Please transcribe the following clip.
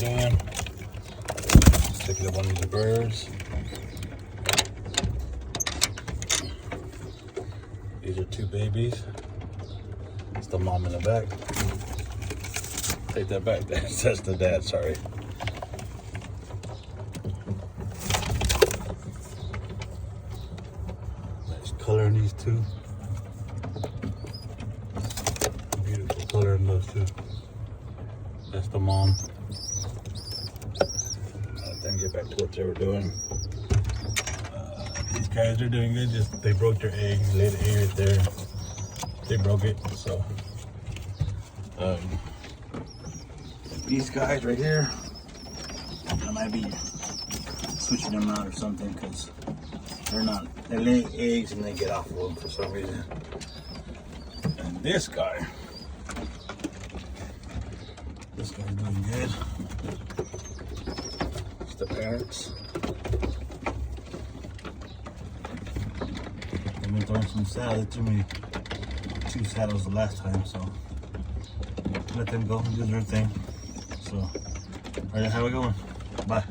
doing. Stick it up on these birds. These are two babies. It's the mom in the back. Take that back. That's the dad, sorry. Nice color in these two. Beautiful color in those two. That's the mom. Let them get back to what they were doing. These guys are doing good. Just they broke their egg, laid the egg right there. They broke it, so these guys right here, I might be switching them out or something because they lay eggs and they get off of them for some reason. And this guy's doing good. It's the parents. They've been throwing some saddles. They threw me 2 saddles the last time, so let them go and do their thing. So, alright, how we going? Bye.